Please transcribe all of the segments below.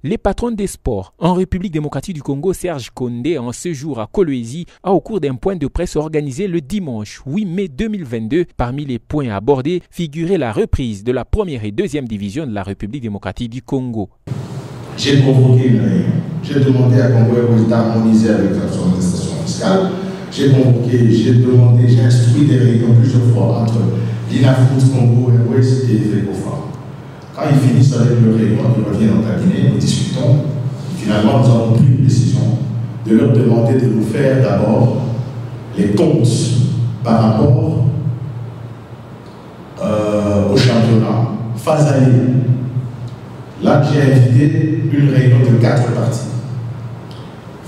Les patrons des sports en République démocratique du Congo, Serge Kondé, en séjour à Kolwezi, a au cours d'un point de presse organisé le dimanche 8 mai 2022, parmi les points abordés figurait la reprise de la première et deuxième division de la République démocratique du Congo. J'ai convoqué une réunion. J'ai demandé à Congo d'harmoniser avec la administration fiscale. J'ai convoqué, j'ai demandé, j'ai instruit des réunions plusieurs fois entre l'INAFOOT, Congo Airways et FECOFA. Quand ils finissent avec leur réunion, ils reviennent au cabinet, nous discutons. Et finalement, nous avons pris une décision de leur demander de nous faire d'abord les comptes par rapport au championnat phase année. Là, j'ai invité une réunion de 4 parties.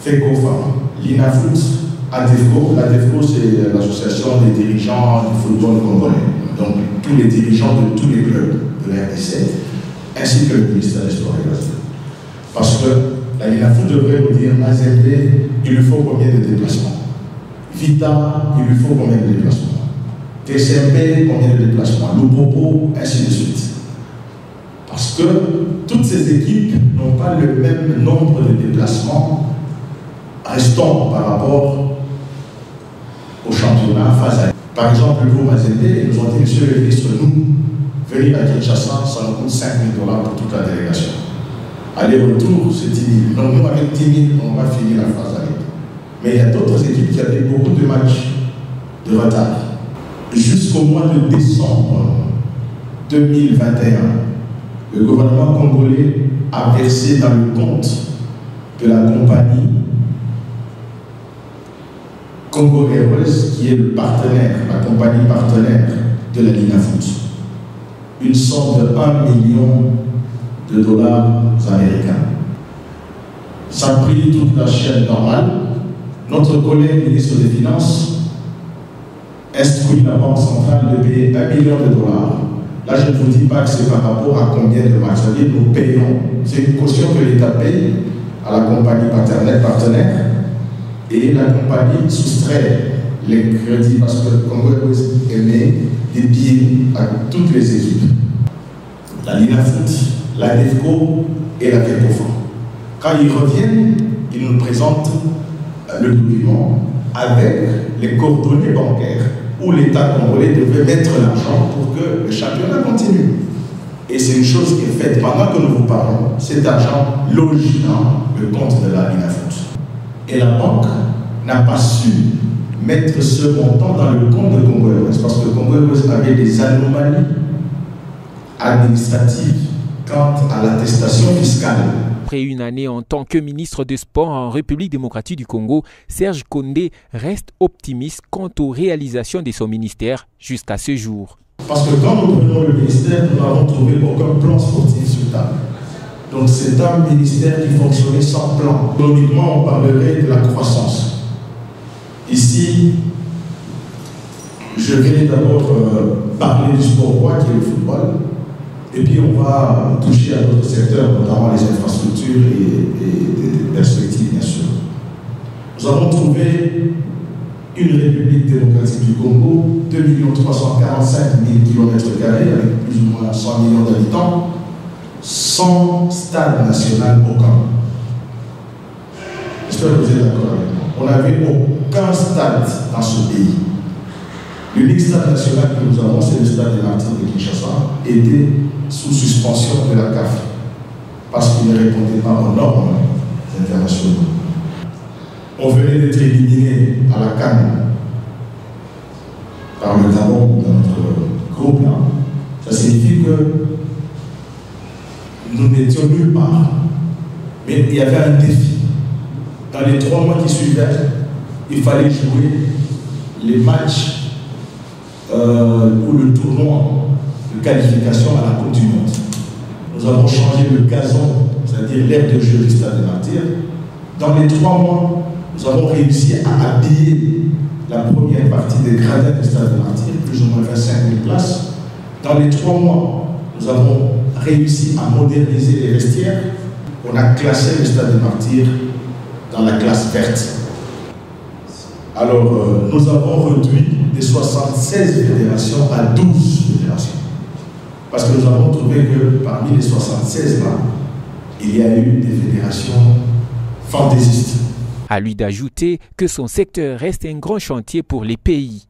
FECOFA, l'INAFOOT, ADEFCO. L'ADEFCO, c'est l'association des dirigeants du football congolais. Donc, tous les dirigeants de tous les clubs de la RDC, ainsi que le ministère des Sports et Loisirs. Parce que la l'INAFOOT devrait nous dire, Mazembe, il lui faut combien de déplacements? Vita, il lui faut combien de déplacements? TCMP, combien de déplacements? Lupopo, ainsi de suite. Parce que toutes ces équipes n'ont pas le même nombre de déplacements restants par rapport au championnat phase à. Par exemple, pour Mazembe, ils nous ont dit, monsieur le ministre, nous, venir à Kinshasa, ça nous coûte 5 000 $ pour toute la délégation. Aller-retour, c'est 10 000. Donc nous, avec 10 000, on va finir la phase à. Mais il y a d'autres équipes qui avaient beaucoup de matchs de retard. Jusqu'au mois de décembre 2021, le gouvernement congolais a versé dans le compte de la compagnie Congo Airways, qui est le partenaire, la compagnie partenaire de la l'INAFOOT, une somme de 1 million de dollars américains. Ça a pris toute la chaîne normale. Notre collègue ministre des Finances instruit la Banque centrale de payer 1 million de dollars. Là, je ne vous dis pas que c'est par rapport à combien de matchs. C'est-à-dire nous payons. C'est une caution que l'État paye à la compagnie partenaire. Et la compagnie soustrait les crédits parce que Congo émet des billets à toutes les équipes. La l'INAFOOT, la DEFCO et la FECOFA. Quand ils reviennent, ils nous présentent le document avec les coordonnées bancaires où l'État congolais devait mettre l'argent pour que le championnat continue. Et c'est une chose qui est faite pendant que nous vous parlons. Cet argent loge dans le compte de la l'INAFOOT. Et la banque n'a pas su mettre ce montant dans le compte de Congo Airways parce que Congo Airways avait des anomalies administratives quant à l'attestation fiscale. Après une année en tant que ministre des Sports en République démocratique du Congo, Serge Kondé reste optimiste quant aux réalisations de son ministère jusqu'à ce jour. Parce que quand nous prenons le ministère, nous n'avons trouvé aucun plan sportif sur table. Donc c'est un ministère qui fonctionnait sans plan. Économiquement, on parlerait de la croissance. Ici, je vais d'abord parler du sport roi qui est le football. Et puis on va toucher à d'autres secteurs, notamment les infrastructures et des perspectives, bien sûr. Nous avons trouvé une République démocratique du Congo, 2 345 000 km² avec plus ou moins 100 millions d'habitants, sans stade national aucun. J'espère que vous êtes d'accord avec moi. On n'avait aucun stade dans ce pays. L'unique stade national que nous avons, c'est le stade des Martyrs de Kinshasa, était sous suspension de la CAF, parce qu'il ne répondait pas aux normes internationales. On venait d'être éliminé à la CAN par le Gabon dans notre groupe. Ça signifie que nous n'étions nulle part. Mais il y avait un défi. Dans les 3 mois qui suivaient, il fallait jouer les matchs ou le tournoi de qualification à la Coupe du Monde. Nous avons changé le gazon, c'est-à-dire l'aire de jeu du Stade des Martyrs. Dans les 3 mois, nous avons réussi à habiller la première partie des gradins du Stade des Martyrs, plus ou moins 25 000 places. Dans les 3 mois, nous avons réussi à moderniser les vestiaires. On a classé le Stade des Martyrs dans la classe verte. Alors, nous avons réduit de 76 fédérations à 12 fédérations. Parce que nous avons trouvé que parmi les 76 là, il y a eu des fédérations fantaisistes. À lui d'ajouter que son secteur reste un grand chantier pour les pays.